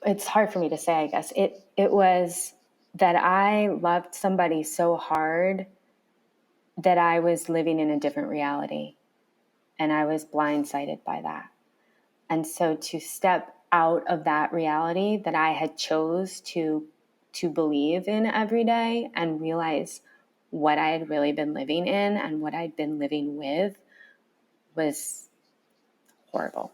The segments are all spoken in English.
it's hard for me to say, I guess. It was that I loved somebody so hard that I was living in a different reality, and I was blindsided by that. And so to step out of that reality that I had chose to believe in every day and realize what I had really been living in and what I'd been living with was horrible.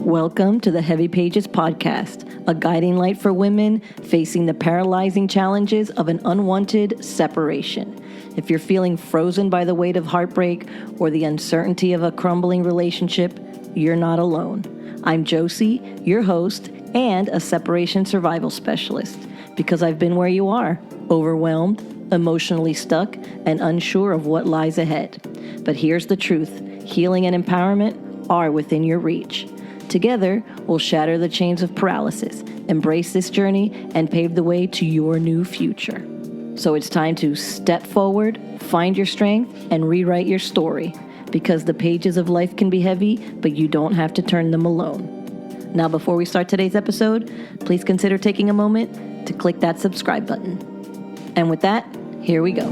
Welcome to the Heavy Pages podcast, a guiding light for women facing the paralyzing challenges of an unwanted separation. If you're feeling frozen by the weight of heartbreak or the uncertainty of a crumbling relationship, you're not alone. I'm Josie, your host, and a separation survival specialist, because I've been where you are, overwhelmed, emotionally stuck, and unsure of what lies ahead. But here's the truth: healing and empowerment are within your reach. Together, we'll shatter the chains of paralysis, embrace this journey, and pave the way to your new future. So it's time to step forward, find your strength, and rewrite your story. Because the pages of life can be heavy, but you don't have to turn them alone. Now, before we start today's episode, please consider taking a moment to click that subscribe button. And with that, here we go.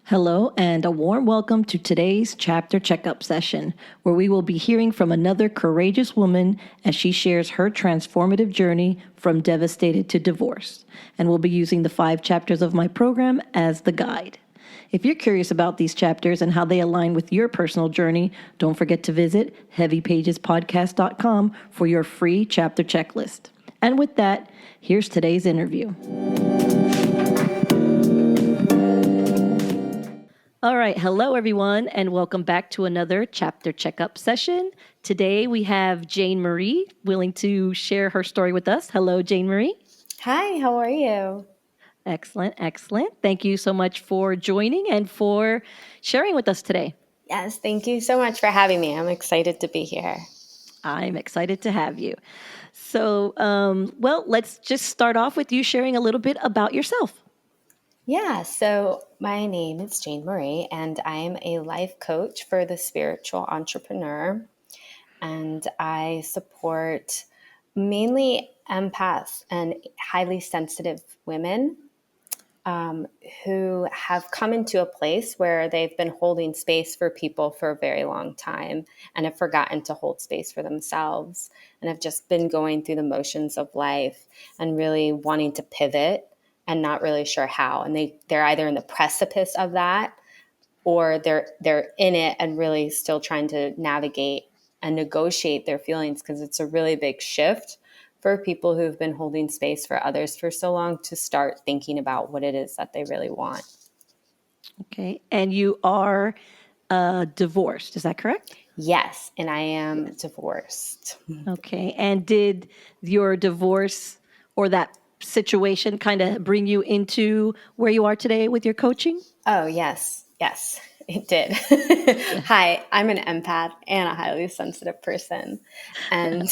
Hello, and a warm welcome to today's chapter checkup session, where we will be hearing from another courageous woman as she shares her transformative journey from devastated to divorce. And we'll be using the 5 chapters of my program as the guide. If you're curious about these chapters and how they align with your personal journey, don't forget to visit heavypagespodcast.com for your free chapter checklist. And with that, here's today's interview. All right. Hello, everyone, and welcome back to another chapter checkup session. Today, we have JaneMarie willing to share her story with us. Hello, JaneMarie. Hi, how are you? Excellent, excellent. Thank you so much for joining and for sharing with us today. Yes, thank you so much for having me. I'm excited to be here. I'm excited to have you. So, let's just start off with you sharing a little bit about yourself. Yeah, so my name is JaneMarie, and I'm a life coach for the spiritual entrepreneur. And I support mainly empaths and highly sensitive women who have come into a place where they've been holding space for people for a very long time and have forgotten to hold space for themselves and have just been going through the motions of life and really wanting to pivot and not really sure how. And they're either in the precipice of that or they're in it and really still trying to navigate and negotiate their feelings, because it's a really big shift for people who've been holding space for others for so long to start thinking about what it is that they really want. Okay. And you are divorced, is that correct? Yes, and I am divorced. Okay. And did your divorce or that situation kind of bring you into where you are today with your coaching? Oh, yes, it did. Yeah. Hi, I'm an empath and a highly sensitive person. And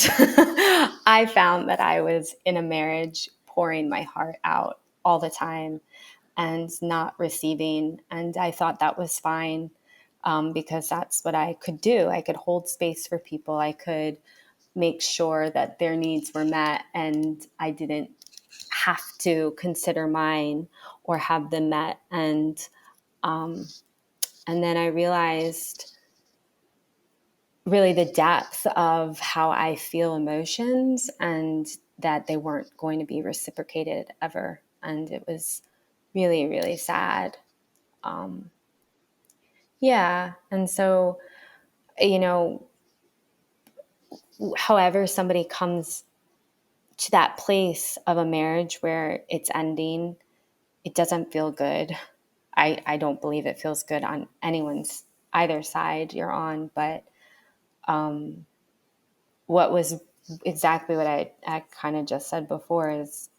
I found that I was in a marriage pouring my heart out all the time and not receiving. And I thought that was fine because that's what I could do. I could hold space for people. I could make sure that their needs were met, and I didn't have to consider mine or have them met. And then I realized really the depth of how I feel emotions and that they weren't going to be reciprocated ever. And it was really, really sad. Yeah. And so, however somebody comes to that place of a marriage where it's ending, it doesn't feel good. I don't believe it feels good on anyone's either side you're on, but what was exactly what I kind of just said before is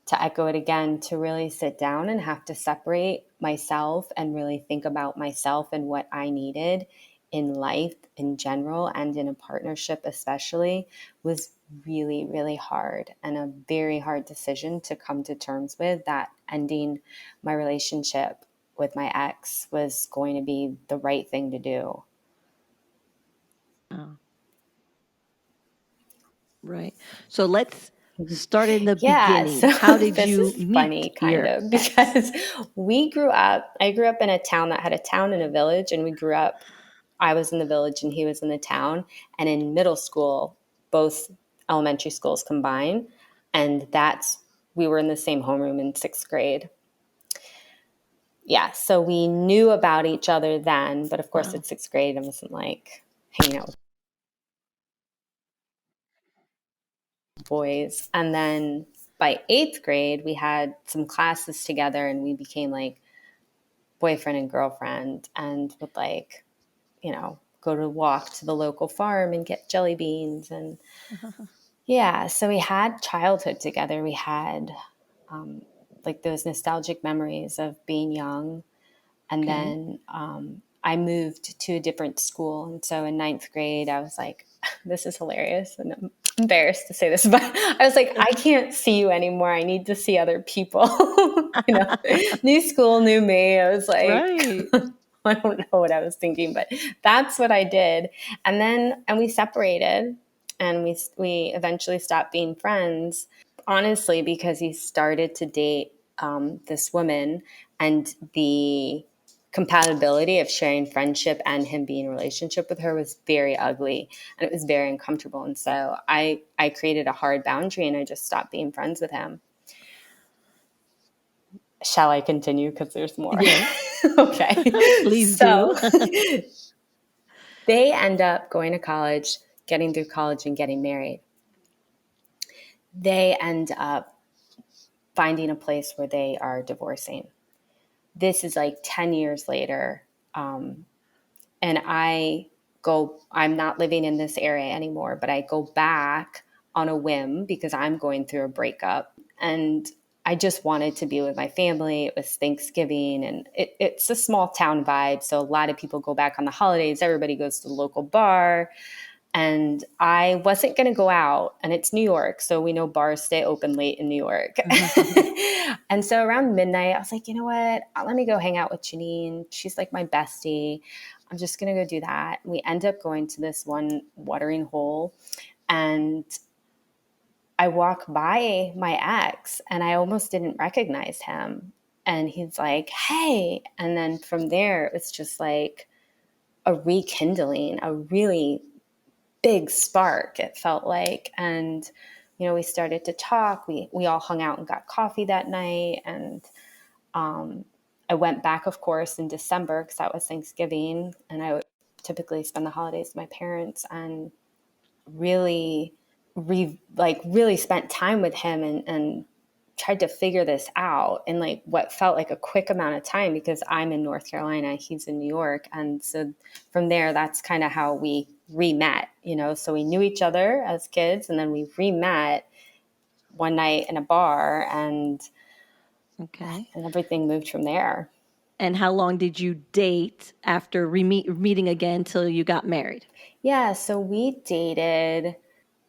to echo it again, to really sit down and have to separate myself and really think about myself and what I needed in life in general and in a partnership especially was really, really hard and a very hard decision to come to terms with, that ending my relationship with my ex was going to be the right thing to do. Oh, right. So let's start in the Yeah, beginning. so How did this you is meet funny, kind your of, ex? because I grew up in a town that had a town and a village, and I was in the village and he was in the town. And in middle school, both elementary schools combined, and we were in the same homeroom in sixth grade. Yeah, so we knew about each other then, but of course, Wow. at sixth grade, I wasn't like hanging out with boys. And then by eighth grade, we had some classes together and we became like boyfriend and girlfriend and would like, go to walk to the local farm and get jelly beans. And yeah, so we had childhood together. We had like those nostalgic memories of being young. And Okay. then I moved to a different school. And so in ninth grade, I was like, this is hilarious. And I'm embarrassed to say this, but I was like, I can't see you anymore. I need to see other people. New school, new me. I was like, Right. I don't know what I was thinking, but that's what I did. And we separated and we eventually stopped being friends, honestly, because he started to date this woman, and the compatibility of sharing friendship and him being in a relationship with her was very ugly and it was very uncomfortable. And so I created a hard boundary and I just stopped being friends with him. Shall I continue? Because there's more. Yes. Okay. Please do. So they end up going to college, getting through college, and getting married. They end up finding a place where they are divorcing. This is like 10 years later. And I'm not living in this area anymore, but I go back on a whim because I'm going through a breakup. And I just wanted to be with my family. It was Thanksgiving and it's a small town vibe. So a lot of people go back on the holidays. Everybody goes to the local bar. And I wasn't going to go out, and it's New York, so we know bars stay open late in New York. And so around midnight, I was like, you know what? Let me go hang out with Janine. She's like my bestie. I'm just going to go do that. We end up going to this one watering hole, and I walk by my ex, and I almost didn't recognize him. And he's like, hey. And then from there, it's just like a rekindling, a really big spark, it felt like. And we started to talk. We all hung out and got coffee that night. And I went back, of course, in December because that was Thanksgiving, and I would typically spend the holidays with my parents, and really really spent time with him, and tried to figure this out in like what felt like a quick amount of time because I'm in North Carolina, he's in New York. And so from there, that's kind of how we re-met, so we knew each other as kids and then we re-met one night in a bar, Okay. and everything moved from there. And how long did you date after meeting again till you got married? Yeah, so we dated,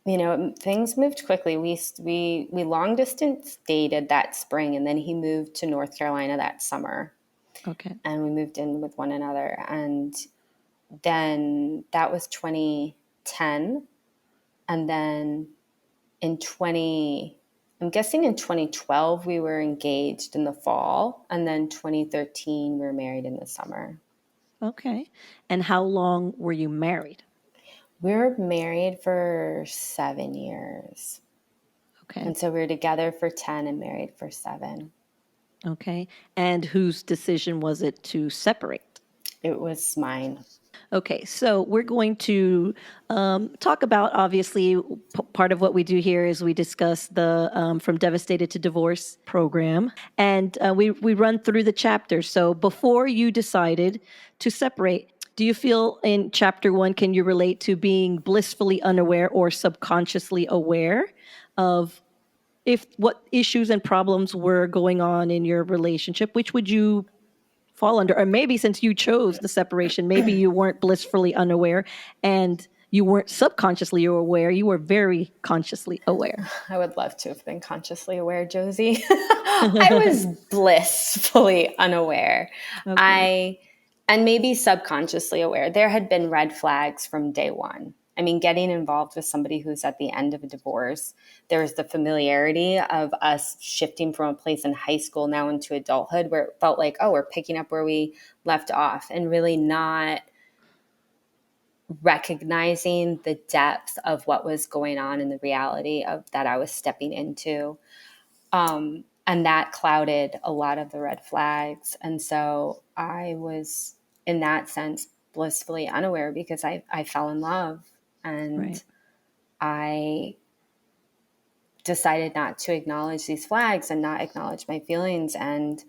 things moved quickly. We long distance dated that spring, and then he moved to North Carolina that summer, Okay. and we moved in with one another. And then that was 2010, and then in 20 I'm guessing in 2012 we were engaged in the fall, and then 2013 we were married in the summer. Okay. And how long were you married? We were married for 7 years. Okay. And so we were together for 10 and married for 7. Okay. And whose decision was it to separate? It was mine. Okay, so we're going to talk about, obviously, part of what we do here is we discuss the From Devastated to Divorce program, and we run through the chapters. So before you decided to separate, do you feel in chapter 1, can you relate to being blissfully unaware or subconsciously aware of if what issues and problems were going on in your relationship? Which would you fall under? Or maybe since you chose the separation, maybe you weren't blissfully unaware and you weren't subconsciously aware, you were very consciously aware. I would love to have been consciously aware, Josie. I was blissfully unaware. Okay. And maybe subconsciously aware. There had been red flags from day one. I mean, getting involved with somebody who's at the end of a divorce, there's the familiarity of us shifting from a place in high school now into adulthood where it felt like, oh, we're picking up where we left off, and really not recognizing the depth of what was going on and the reality of that I was stepping into. And that clouded a lot of the red flags. And so I was, in that sense, blissfully unaware because I fell in love, and Right. I decided not to acknowledge these flags and not acknowledge my feelings. And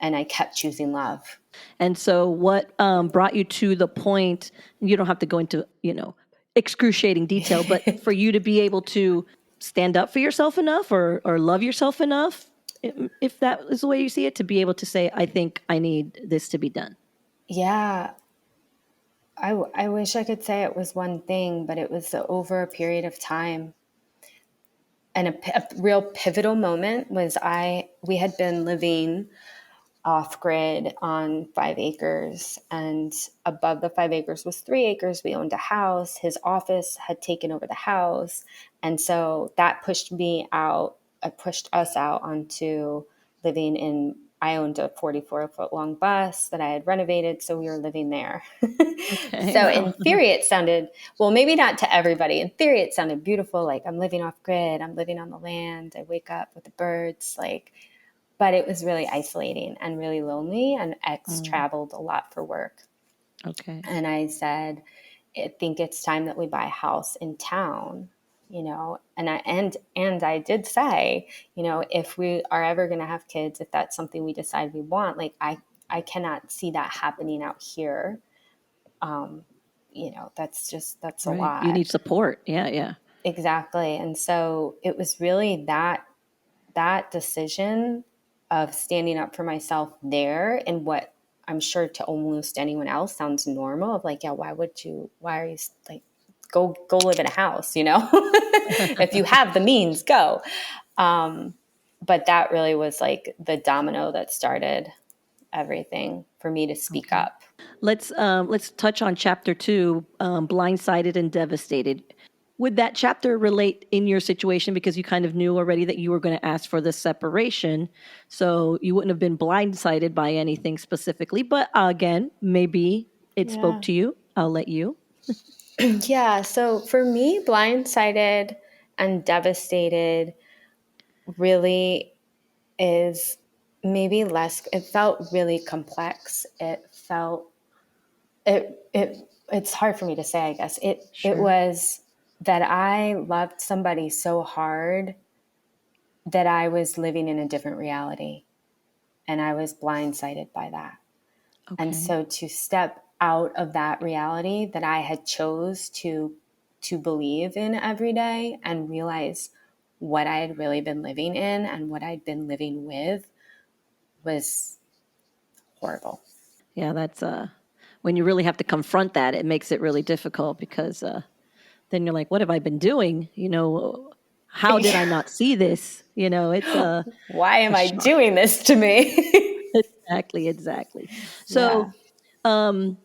I kept choosing love. And so what brought you to the point, you don't have to go into, excruciating detail, but for you to be able to stand up for yourself enough or love yourself enough, if that is the way you see it, to be able to say, I think I need this to be done. Yeah. I wish I could say it was one thing, but it was over a period of time. And a real pivotal moment was we had been living off grid on 5 acres, and above the 5 acres was 3 acres. We owned a house. His office had taken over the house. And so that pushed me out. It pushed us out onto living in, I owned a 44-foot long bus that I had renovated. So we were living there. Okay. So Wow. in theory, it sounded, well, maybe not to everybody. In theory, it sounded beautiful. Like, I'm living off grid. I'm living on the land. I wake up with the birds. But it was really isolating and really lonely. And X traveled a lot for work. Okay. And I said, I think it's time that we buy a house in town, and I did say, if we are ever going to have kids, if that's something we decide we want, like I cannot see that happening out here. That's a Right. You lot. need support. Yeah. Yeah. Exactly. And so it was really that decision of standing up for myself there, and what I'm sure to almost anyone else sounds normal, of like, yeah, why are you like, go live in a house, if you have the means, go. But that really was like the domino that started everything for me to speak Okay. up. Let's touch on chapter 2, blindsided and devastated. Would that chapter relate in your situation because you kind of knew already that you were going to ask for the separation, so you wouldn't have been blindsided by anything specifically? But again, maybe it spoke Yeah. to you. I'll let you. Yeah. So for me, blindsided and devastated really is maybe less, it felt really complex. It's hard for me to say, I guess. It Sure. was that I loved somebody so hard that I was living in a different reality, and I was blindsided by that. And Okay. so to step out of that reality that I had chose to believe in every day, and realize what I had really been living in and what I'd been living with, was horrible. Yeah, that's when you really have to confront that, it makes it really difficult because then you're like, what have I been doing? How did I not see this? It's Why a am I shock. doing this to me? Exactly, exactly. Yeah. So,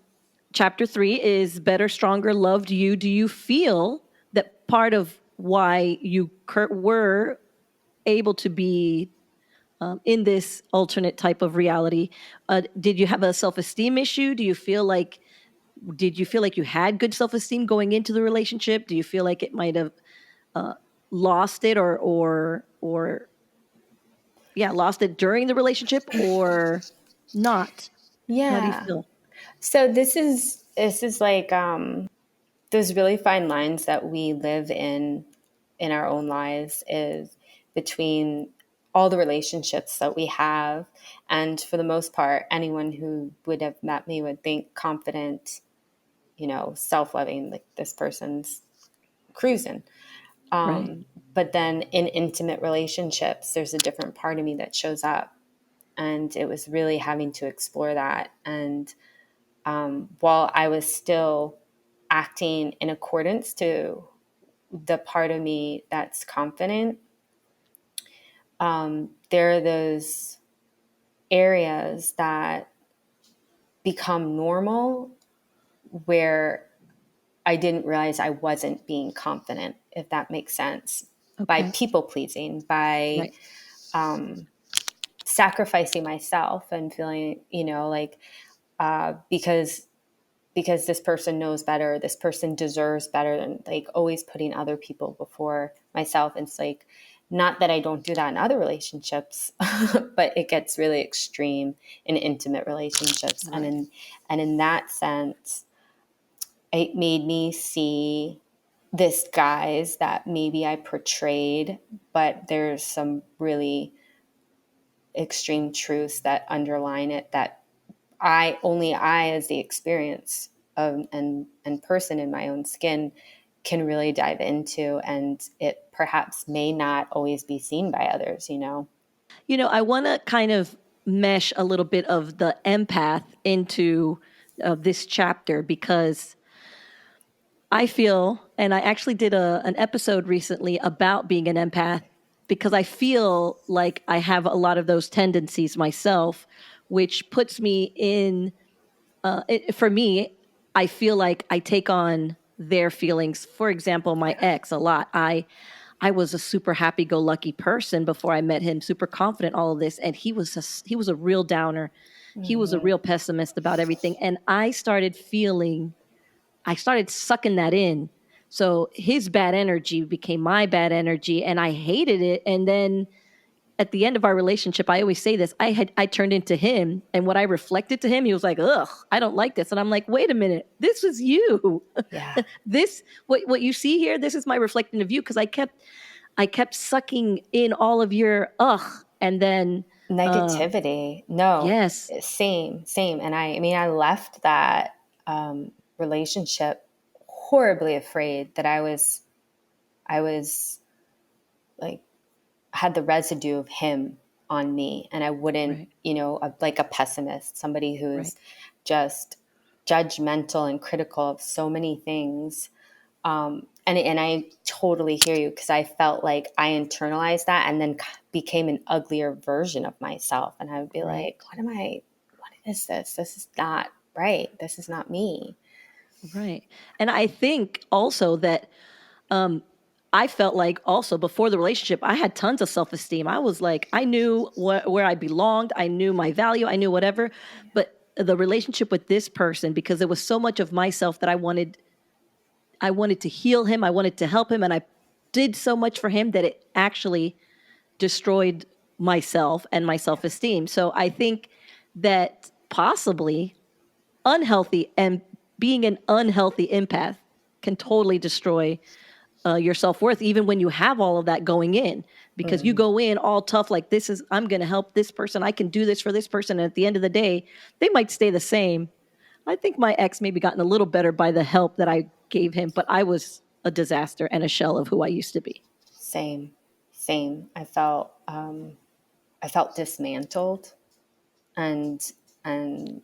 chapter 3 is Better, Stronger, Loved You. Do you feel that part of why you were able to be in this alternate type of reality, did you have a self-esteem issue? Did you feel like you had good self-esteem going into the relationship? Do you feel like it might have uh, lost it or yeah, lost it during the relationship or not? How do you Yeah. feel? So this is like those really fine lines that we live in our own lives, is between all the relationships that we have. And for the most part, anyone who would have met me would think confident, self-loving, like this person's cruising. Right. But then in intimate relationships, there's a different part of me that shows up. And it was really having to explore that. And while I was still acting in accordance to the part of me that's confident, there are those areas that become normal where I didn't realize I wasn't being confident, if that makes sense, by Okay. people pleasing, by Right. sacrificing myself and feeling, like because this person knows better, this person deserves better, than like always putting other people before myself. And it's like, not that I don't do that in other relationships, but it gets really extreme in intimate relationships. Right. And in that sense, it made me see this guise that maybe I portrayed, but there's some really extreme truths that underline it that I as the experience of and person in my own skin can really dive into, and it perhaps may not always be seen by others. I want to kind of mesh a little bit of the empath into this chapter because I feel, and I actually did an episode recently about being an empath because I feel like I have a lot of those tendencies myself, which puts me in, for me, I feel like I take on their feelings. For example, my Yeah. ex a lot. I was a super happy go lucky person before I met him, super confident, all of this. And he was a real downer. He was a Mm-hmm. real pessimist about everything. And I started sucking that in. So his bad energy became my bad energy and I hated it. And then at the end of our relationship, I always say this, I turned into him and what I reflected to him, he was like, ugh, I don't like this. And I'm like, wait a minute, this was you. Yeah. This, what you see here, this is my reflection of you. Cause I kept sucking in all of your ugh. And then, Negativity. No, yes, same. And I mean, I left that relationship horribly afraid that I was like had the residue of him on me, and I wouldn't, right, like a pessimist, somebody right. who's just judgmental and critical of so many things. And I totally hear you, because I felt like I internalized that and then became an uglier version of myself. And I would be Right. like, what is this? This is not right. This is not me. Right. And I think also that um, I felt like also before the relationship, I had tons of self esteem. I was like, I knew where I belonged, I knew my value, I knew whatever. But the relationship with this person, because there was so much of myself that I wanted to heal him, I wanted to help him, and I did so much for him that it actually destroyed myself and my self esteem. So I think that possibly unhealthy and being an unhealthy empath can totally destroy your self-worth even when you have all of that going in because you Mm, go in all tough like this is I'm going to help this person, I can do this for this person, and at the end of the day they might stay the same. I think my ex maybe gotten a little better by the help that I gave him, but I was a disaster and a shell of who I used to be. same, same. I felt dismantled, and and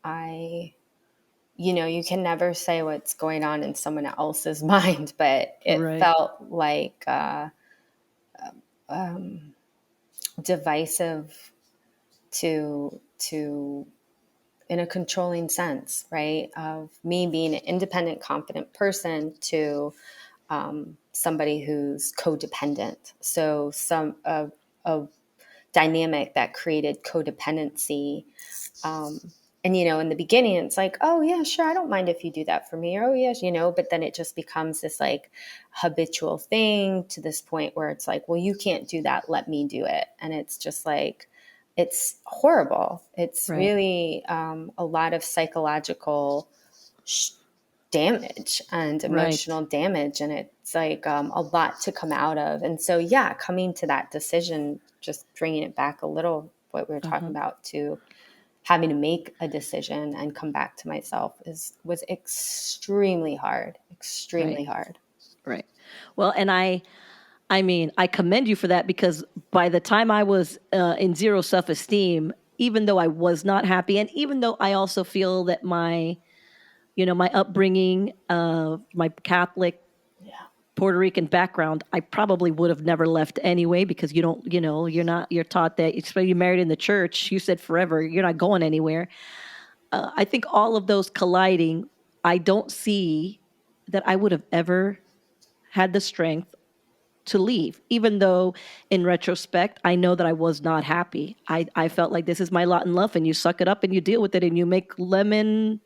I you can never say what's going on in someone else's mind, but it Right. felt like divisive to in a controlling sense, right? Of me being an independent, confident person to somebody who's codependent. So a dynamic that created codependency. And in the beginning it's like, oh yeah, sure, I don't mind if you do that for me, or oh yes, but then it just becomes this like habitual thing, to this point where it's like, well, you can't do that, let me do it. And it's just like, it's horrible. It's Right. really a lot of psychological sh- damage and Right. emotional damage, and it's like a lot to come out of. And so yeah, coming to that decision, just bringing it back a little, what we were talking Uh-huh. about, to having to make a decision and come back to myself was extremely hard, extremely Right. hard. Right. Well, and I mean, I commend you for that because by the time I was in zero self esteem, even though I was not happy, and even though I also feel that my upbringing, my Catholic Yeah. Puerto Rican background, I probably would have never left anyway, because you don't, you're taught that, especially you married in the church, you said forever, you're not going anywhere. I think all of those colliding, I don't see that I would have ever had the strength to leave, even though in retrospect, I know that I was not happy. I felt like this is my lot in life, and you suck it up and you deal with it and you make lemon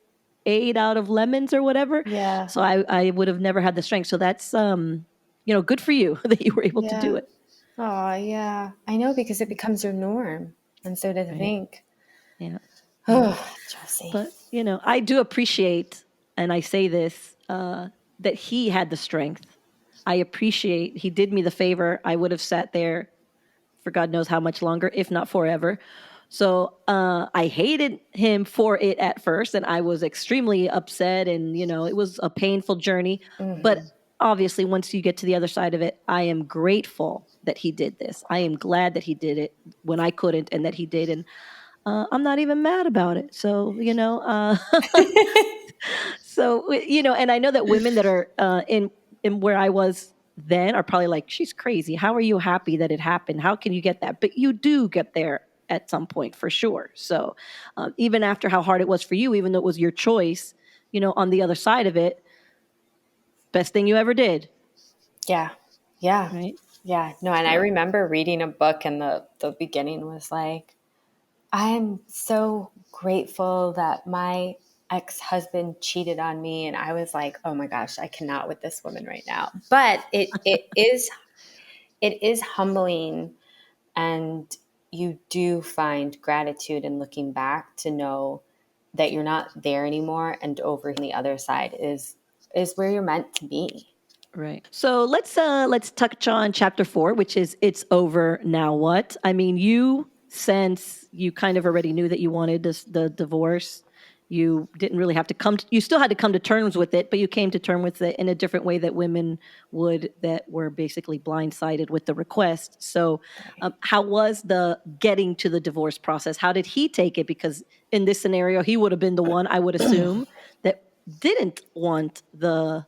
aid out of lemons or whatever. Yeah. So I would have never had the strength. So that's, good for you that you were able to do Yeah. it. Oh, yeah. I know, because it becomes your norm. And so to Right. think, Yeah. Yeah. oh, Jesse. But, I do appreciate, and I say this, that he had the strength. I appreciate he did me the favor. I would have sat there for God knows how much longer, if not forever. So I hated him for it at first, and I was extremely upset, and it was a painful journey. But Mhm. obviously, once you get to the other side of it, I am grateful that he did this. I am glad that he did it when I couldn't, and that he did, and I'm not even mad about it. So so and I know that women that are in where I was then are probably like, she's crazy. How are you happy that it happened? How can you get that? But you do get there at some point, for sure. So even after how hard it was for you, even though it was your choice, on the other side of it, best thing you ever did, Yeah. Yeah. right? Yeah. No, and I So remember reading a book, and the beginning was like, I'm so grateful that my ex-husband cheated on me. And I was like, oh my gosh, I cannot with this woman right now. But it is humbling, and you do find gratitude in looking back to know that you're not there anymore, and over on the other side is where you're meant to be. right. So let's touch on chapter 4, which is It's Over Now What? I mean, since you kind of already knew that you wanted the divorce, you didn't really have to you still had to come to terms with it, but you came to terms with it in a different way that women would, that were basically blindsided with the request. So how was the getting to the divorce process? How did he take it? Because in this scenario, he would have been the one, I would assume, that didn't want the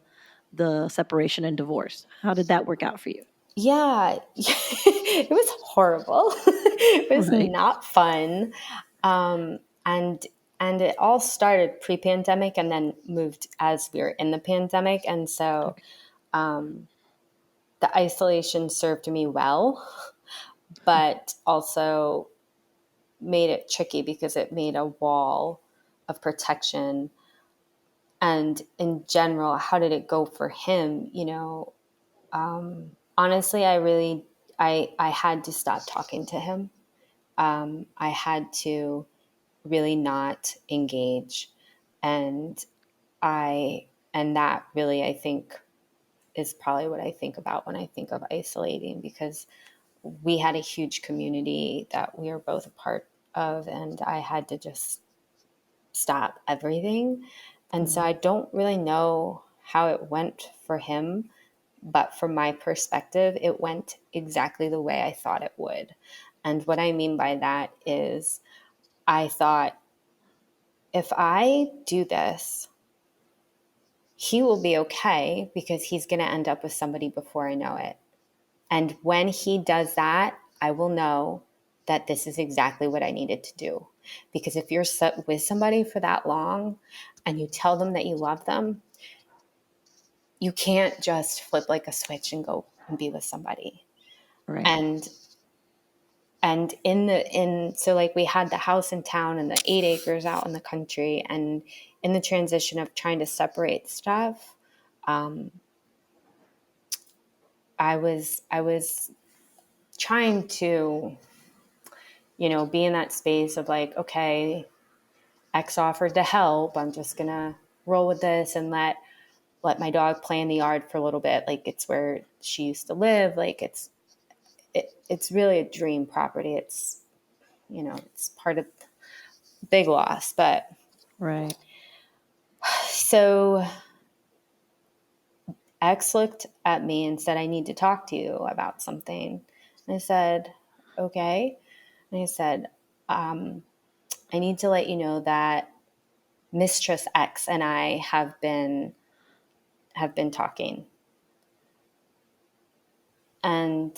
separation and divorce. How did that work out for you? Yeah, it was horrible. It was Right. not fun. Um, and and it all started pre-pandemic and then moved as we were in the pandemic. And so Okay. the isolation served me well, but also made it tricky because it made a wall of protection. And in general, how did it go for him? Honestly, I had to stop talking to him. I had to really not engage. And and that really, I think, is probably what I think about when I think of isolating, because we had a huge community that we were both a part of, and I had to just stop everything. And so Mm. I don't really know how it went for him, but from my perspective, it went exactly the way I thought it would. And what I mean by that is, I thought, if I do this, he will be okay, because he's going to end up with somebody before I know it. And when he does that, I will know that this is exactly what I needed to do. Because if you're with somebody for that long and you tell them that you love them, you can't just flip like a switch and go and be with somebody. Right. And so like we had the house in town and the 8 acres out in the country, and in the transition of trying to separate stuff, I was trying to, be in that space of like, okay, X offered to help. I'm just gonna roll with this and let my dog play in the yard for a little bit. Like, it's where she used to live. Like, it's really a dream property. It's part of big loss. But Right. so X looked at me and said, I need to talk to you about something. And I said, okay. And I said, I need to let you know that Mistress X and I have been talking. And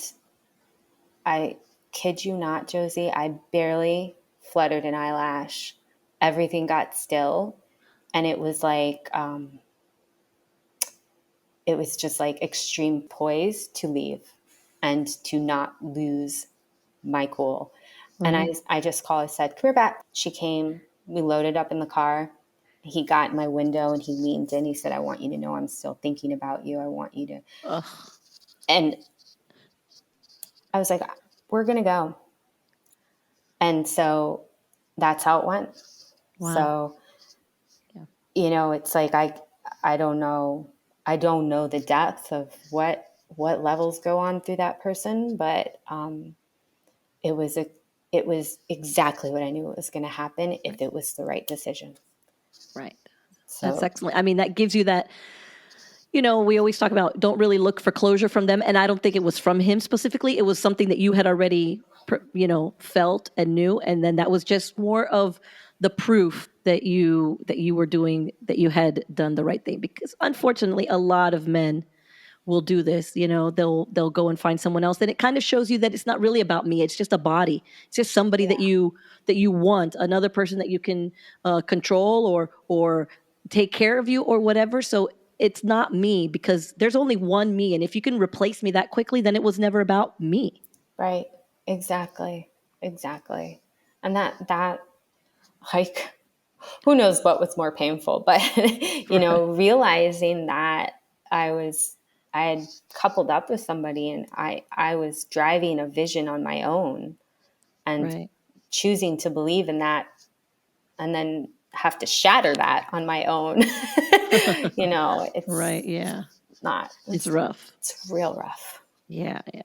I kid you not, Josie, I barely fluttered an eyelash. Everything got still. And it was just like extreme poise to leave and to not lose my cool. And Right. I just called, I said, come here back. She came, we loaded up in the car. He got in my window and he leaned in. He said, I want you to know I'm still thinking about you. I want you to. Ugh. And I was like, we're going to go. And so that's how it went. Wow. So, Yeah. it's like, I don't know. I don't know the depth of what levels go on through that person, but it was it was exactly what I knew was going to happen if Right. it was the right decision. Right. That's So excellent. I mean, that gives you that, we always talk about don't really look for closure from them. And I don't think it was from him specifically. It was something that you had already, felt and knew. And then that was just more of the proof that you were doing, that you had done the right thing. Because unfortunately, a lot of men will do this. They'll go and find someone else. Then it kind of shows you that it's not really about me. It's just a body. It's just somebody yeah, that you want, another person that you can control or take care of you or whatever. So it's not me, because there's only one me, and if you can replace me that quickly, then it was never about me. right, exactly, exactly, and that like who knows what was more painful, but realizing that I was I had coupled up with somebody and I was driving a vision on my own and Right. choosing to believe in that and then have to shatter that on my own. It's Right. Yeah. not, It's rough. it's real rough. Yeah. Yeah.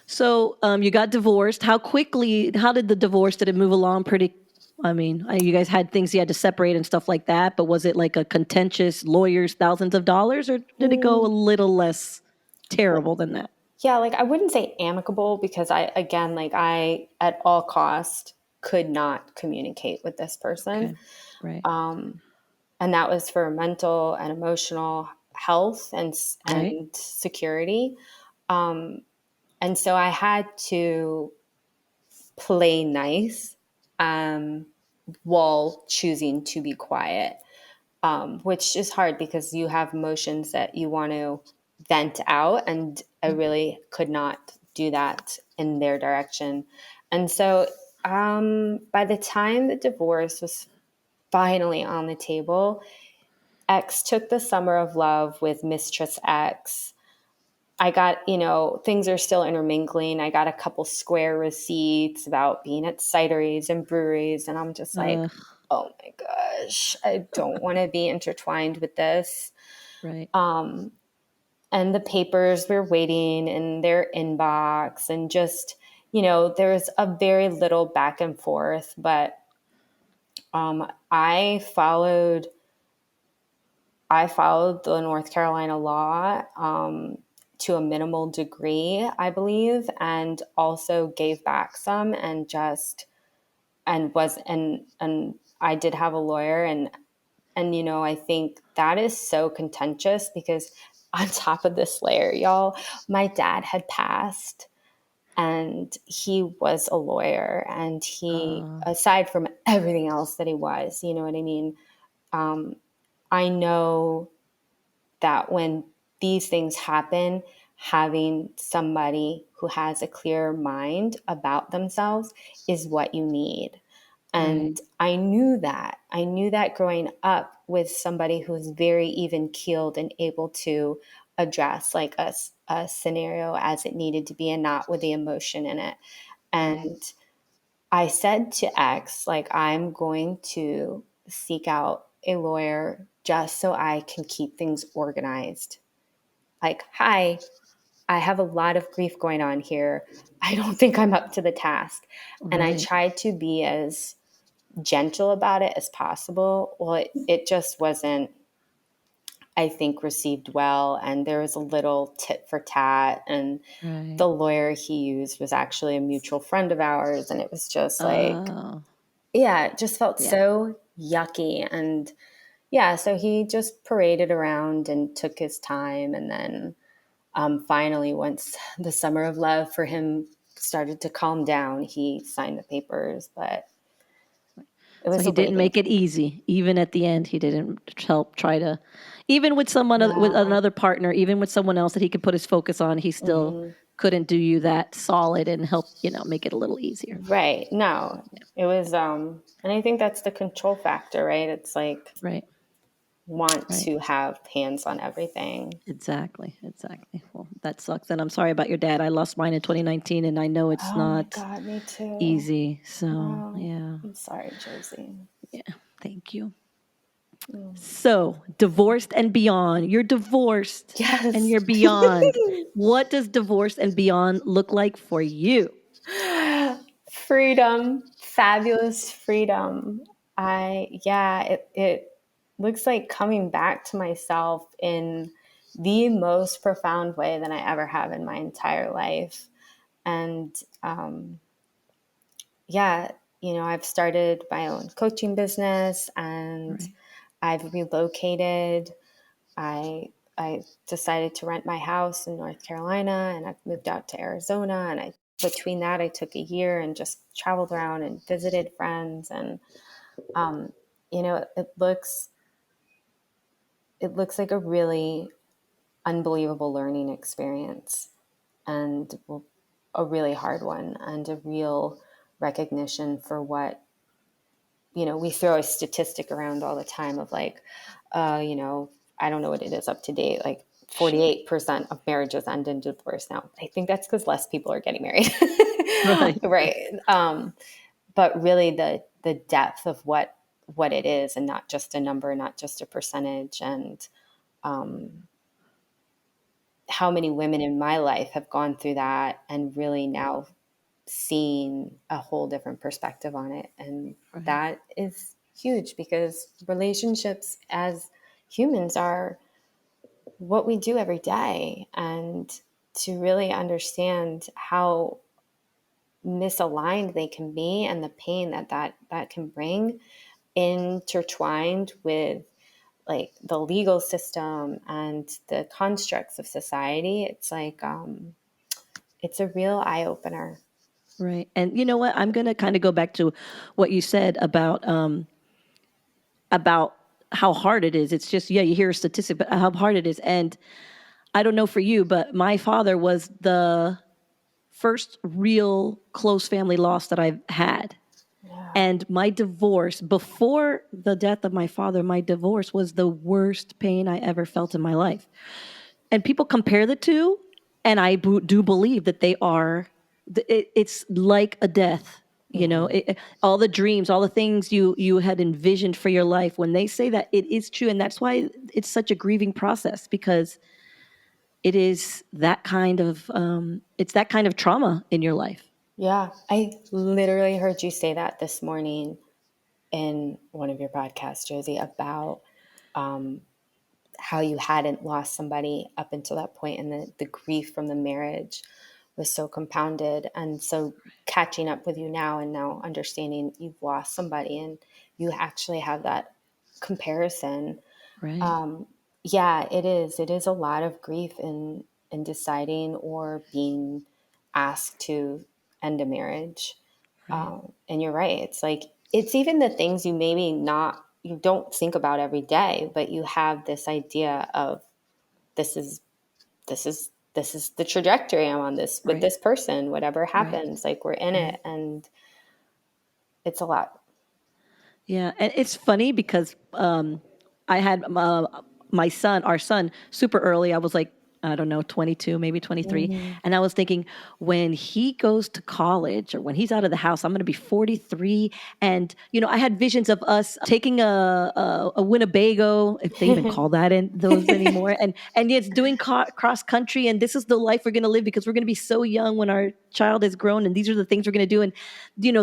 So you got divorced. How did the divorce, did it move along pretty? I mean, you guys had things you had to separate and stuff like that, but was it like a contentious lawyers, thousands of dollars, or did it go a little less terrible than that? Yeah, like I wouldn't say amicable because again, like I, at all cost, could not communicate with this person. Okay. Right. And that was for mental and emotional health Right. and security. And so I had to play nice while choosing to be quiet, which is hard because you have emotions that you want to vent out. And I really could not do that in their direction. And so by the time the divorce was finally on the table, X took the summer of love with Mistress X. I got, things are still intermingling. I got a couple square receipts about being at cideries and breweries. And I'm just like, Uh, oh my gosh, I don't want to be intertwined with this. right. And the papers were waiting in their inbox. And just, there was a very little back and forth. But I followed the North Carolina law to a minimal degree, I believe, and also gave back some and I did have a lawyer and I think that is so contentious because on top of this layer, y'all, my dad had passed and he was a lawyer and he, Uh, aside from everything else that he was, you know what I mean? I know that when these things happen, having somebody who has a clear mind about themselves is what you need. right. And I knew that. I knew that growing up with somebody who was very even keeled and able to address like a scenario as it needed to be and not with the emotion in it. Right. And I said to X, like, I'm going to seek out a lawyer just so I can keep things organized. Like, hi, I have a lot of grief going on here. I don't think I'm up to the task. And I Right. tried to be as gentle about it as possible. Well, it just wasn't, I think, received well. And there was a little tit for tat. And Right. the lawyer he used was actually a mutual friend of ours. And it was just like, Oh. yeah, it just felt Yeah. so yucky. And yeah, so he just paraded around and took his time. And then finally, once the summer of love for him started to calm down, he signed the papers. But it So was he a didn't waiting make it game. easy. Even at the end, he didn't help try to, even with with Yeah. another partner, even with someone else that he could put his focus on, he still Hmm. couldn't do you that solid and help, make it a little easier. Right. No, it was, and I think that's the control factor, right? It's like Right. want Right. to have hands on everything. Exactly. Exactly. Well, that sucks. And I'm sorry about your dad. I lost mine in 2019 and I know it's Oh my not God, me too. easy. So, Oh, yeah. I'm sorry, Josie. Yeah. Thank you. Mm. So, divorced and beyond. You're divorced and Yes. you're beyond. What does divorced and beyond look like for you? Freedom, fabulous freedom. Yeah, it looks like coming back to myself in the most profound way that I ever have in my entire life. And yeah, I've started my own coaching business and Right. I've relocated. I decided to rent my house in North Carolina and I've moved out to Arizona, and between that I took a year and just traveled around and visited friends, and um, it looks like a really unbelievable learning experience, and a really hard one, and a real recognition for what we throw a statistic around all the time of like, I don't know what it is up to date, like Sure. 48% of marriages end in divorce now. I think that's because less people are getting married. Right. Right. But really the depth of what it is, and not just a number, not just a percentage, and how many women in my life have gone through that and really now seeing a whole different perspective on it. And Right. that is huge, because relationships as humans are what we do every day. And to really understand how misaligned they can be, and the pain that can bring, intertwined with like the legal system and the constructs of society, it's like it's a real eye opener. Right. And you know what? I'm going to kind of go back to what you said about how hard it is. It's just, yeah, you hear a statistic, but how hard it is. And I don't know for you, but my father was the first real close family loss that I've had. Yeah. And my divorce, before the death of my father, my divorce was the worst pain I ever felt in my life. And people compare the two, and I do believe that they are. It's like a death. Hmm. All the dreams, all the things you had envisioned for your life. When they say that, it is true, and that's why it's such a grieving process, because it is that kind of it's that kind of trauma in your life. Yeah, I literally heard you say that this morning in one of your podcasts, Josie, about how you hadn't lost somebody up until that point, and the grief from the marriage was so compounded. And so catching up with you now, and now understanding you've lost somebody and you actually have that comparison. Right. Yeah, it is. It is a lot of grief in deciding or being asked to end a marriage. Right. And you're right. It's like it's even the things you don't think about every day, but you have this idea of this is this is the trajectory I'm on, this with Right. this person. Whatever Right. happens, like we're in Right. it, and it's a lot. Yeah, and it's funny because I had our son, super early. I was like, I don't know, 22, maybe 23. Hmm. And I was thinking, when he goes to college or when he's out of the house, I'm going to be 43. And, I had visions of us taking a Winnebago, if they even call that in those anymore. And it's doing cross country. And this is the life we're going to live, because we're going to be so young when our child is grown. And these are the things we're going to do. And,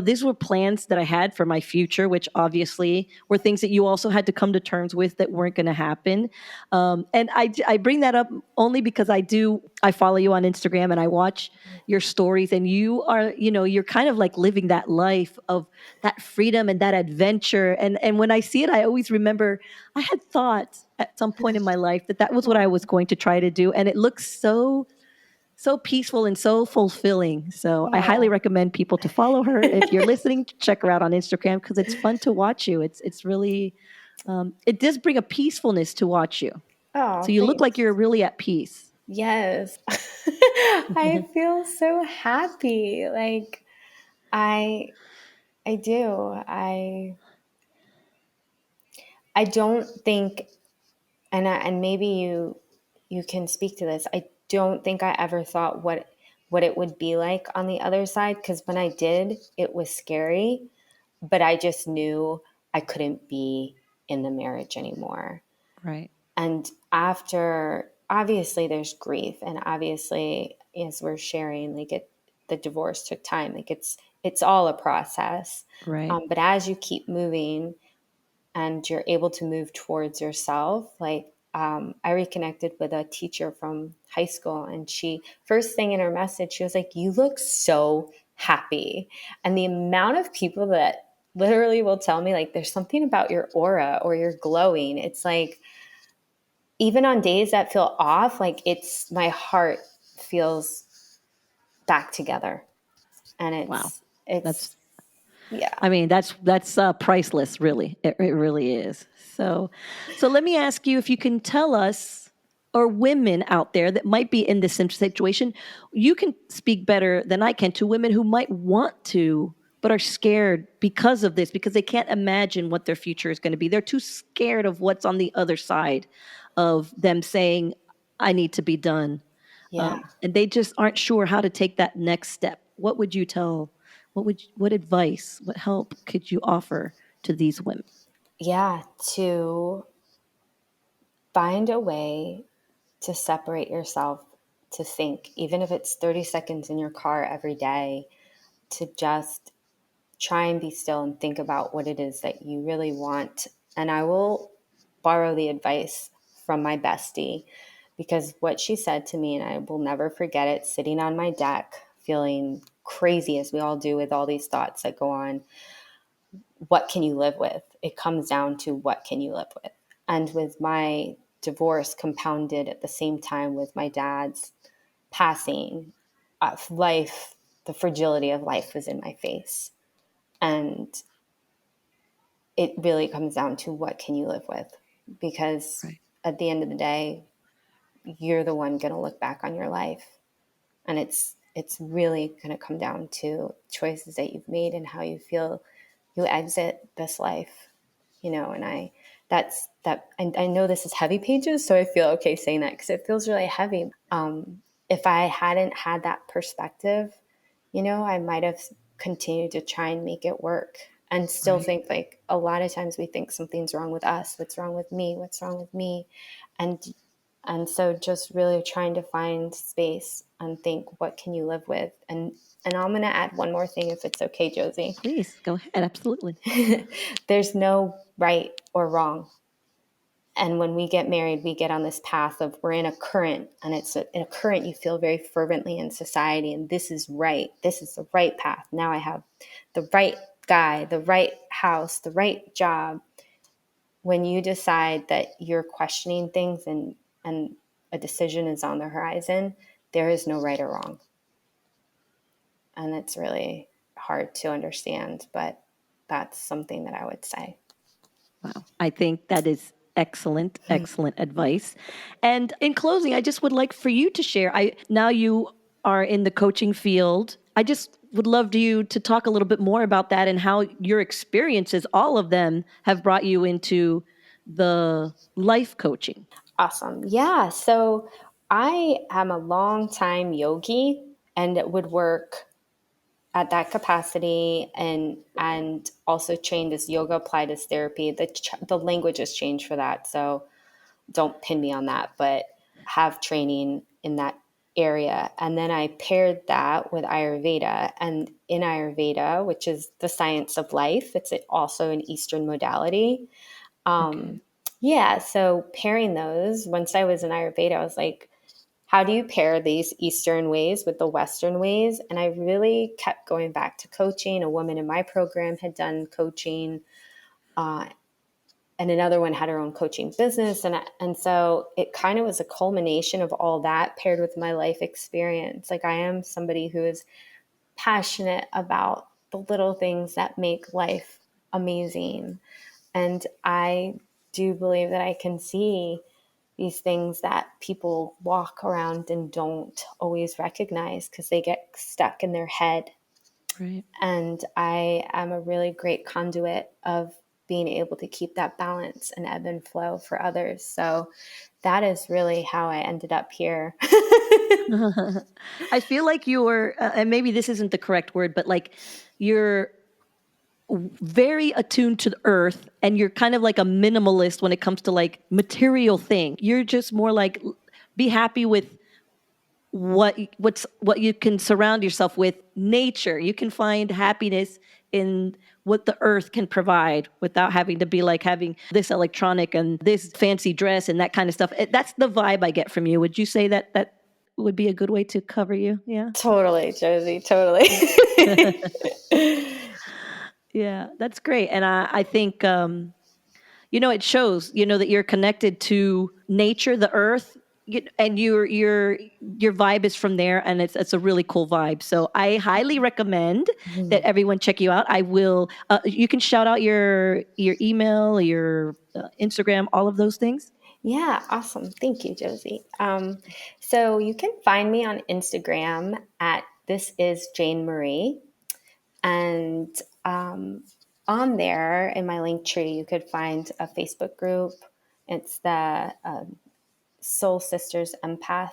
these were plans that I had for my future, which obviously were things that you also had to come to terms with that weren't going to happen. And I bring that up only because I follow you on Instagram and I watch your stories, and you are, you're kind of like living that life of that freedom and that adventure. And when I see it, I always remember I had thought at some point in my life that was what I was going to try to do. And it looks so peaceful and so fulfilling. So I highly Oh, recommend people to follow her. If you're listening, check her out on Instagram because it's fun to watch you. It's really, it does bring a peacefulness to watch you. oh, So you look like thanks. you're really at peace. Yes. I feel so happy. Like I I do. I don't think, and maybe you can speak to this. I don't think I ever thought what it would be like on the other side, because when I did, it was scary, but I just knew I couldn't be in the marriage anymore. Right. And after, obviously there's grief, and obviously as we're sharing, like the divorce took time, like it's all a process. Right. But as you keep moving and you're able to move towards yourself, like I reconnected with a teacher from high school, and she, first thing in her message, she was like, you look so happy. And the amount of people that literally will tell me, like, there's something about your aura or you're glowing, it's like, even on days that feel off, like it's, my heart feels back together. And Wow. it's, That's yeah. I mean, that's priceless, really. It really is. So let me ask you if you can tell us, or women out there that might be in this situation, you can speak better than I can to women who might want to, but are scared because of this, because they can't imagine what their future is going to be. They're too scared of what's on the other side of them saying, I need to be done. Yeah. And they just aren't sure how to take that next step. What would you tell? What advice, what help could you offer to these women? Yeah. To find a way to separate yourself, to think, even if it's 30 seconds in your car every day, to just try and be still and think about what it is that you really want. And I will borrow the advice from my bestie, because what she said to me, and I will never forget it, sitting on my deck, feeling crazy as we all do with all these thoughts that go on, what can you live with? It comes down to what can you live with? And with my divorce compounded at the same time with my dad's passing, life, the fragility of life was in my face. And it really comes down to what can you live with? Because Right. at the end of the day, you're the one going to look back on your life, and it's really going to come down to choices that you've made and how you feel you exit this life, and I know this is heavy pages, so I feel okay saying that because it feels really heavy. If I hadn't had that perspective, I might have continued to try and make it work and still Right. think, like, a lot of times we think something's wrong with us. What's wrong with me? What's wrong with me? And so just really trying to find space and think, what can you live with? And I'm going to add one more thing, if it's okay, Josie. Please go ahead. Absolutely. There's no right or wrong. And when we get married, we get on this path of, we're in a current, and in a current you feel very fervently in society, and this is right. This is the right path. Now I have the right guy, the right house, the right job. When you decide that you're questioning things, and a decision is on the horizon, there is no right or wrong. And it's really hard to understand, but that's something that I would say. Wow. I think that is excellent, excellent advice. And in closing, I just would like for you to share. Now you are in the coaching field. I just would love you to talk a little bit more about that and how your experiences, all of them, have brought you into the life coaching. Awesome. Yeah. So I am a long time yogi and would work at that capacity, and also trained as yoga applied as therapy. The language has changed for that, so don't pin me on that, but have training in that area. And then I paired that with Ayurveda, and in Ayurveda, which is the science of life, it's also an Eastern modality. Okay. Yeah, so pairing those, once I was in Ayurveda, I was like, how do you pair these Eastern ways with the Western ways? And I really kept going back to coaching. A woman in my program had done coaching, and another one had her own coaching business. And so it kind of was a culmination of all that paired with my life experience. Like, I am somebody who is passionate about the little things that make life amazing. And I do believe that I can see these things that people walk around and don't always recognize because they get stuck in their head. Right. And I am a really great conduit of being able to keep that balance and ebb and flow for others. So that is really how I ended up here. I feel like you're, and maybe this isn't the correct word, but like you're very attuned to the earth, and you're kind of like a minimalist when it comes to like material thing. You're just more like, be happy with what you can surround yourself with. Nature, you can find happiness in what the earth can provide without having to be like having this electronic and this fancy dress and that kind of stuff. That's the vibe I get from you. Would you say that that would be a good way to cover you? Yeah. Totally, Josie, totally. Yeah, that's great. And I think, it shows, that you're connected to nature, the earth, and your vibe is from there, and it's a really cool vibe. So I highly recommend that everyone check you out. I will. You can shout out your email, your Instagram, all of those things. Yeah, awesome. Thank you, Josie. So you can find me on Instagram at This Is Jane Marie. And on there in my link tree, you could find a Facebook group. It's the Soul Sisters Empath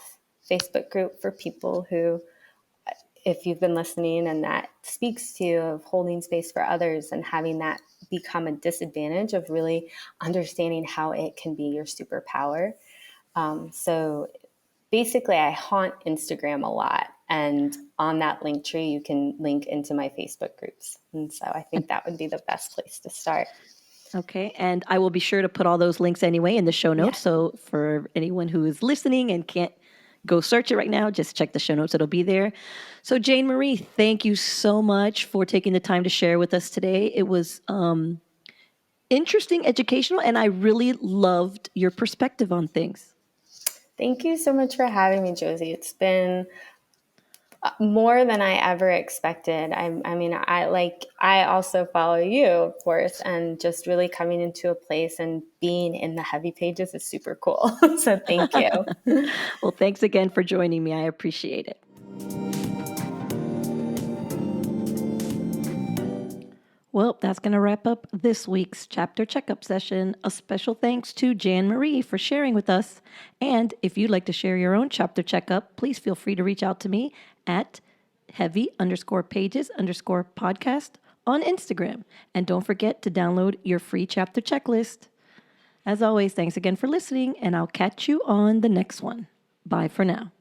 Facebook group for people who, if you've been listening and that speaks to you, of holding space for others and having that become a disadvantage, of really understanding how it can be your superpower. So basically, I haunt Instagram a lot. And on that link tree, you can link into my Facebook groups. And so I think that would be the best place to start. Okay. And I will be sure to put all those links anyway in the show notes. Yeah. So for anyone who is listening and can't go search it right now, just check the show notes. It'll be there. So Jane Marie, thank you so much for taking the time to share with us today. It was interesting, educational, and I really loved your perspective on things. Thank you so much for having me, Josie. It's been more than I ever expected. I also follow you, of course, and just really coming into a place and being in the heavy pages is super cool. So thank you. Well, thanks again for joining me. I appreciate it. Well, that's going to wrap up this week's chapter checkup session. A special thanks to Jan Marie for sharing with us. And if you'd like to share your own chapter checkup, please feel free to reach out to me at heavy_pages_podcast on Instagram. And don't forget to download your free chapter checklist. As always, thanks again for listening, and I'll catch you on the next one. Bye for now.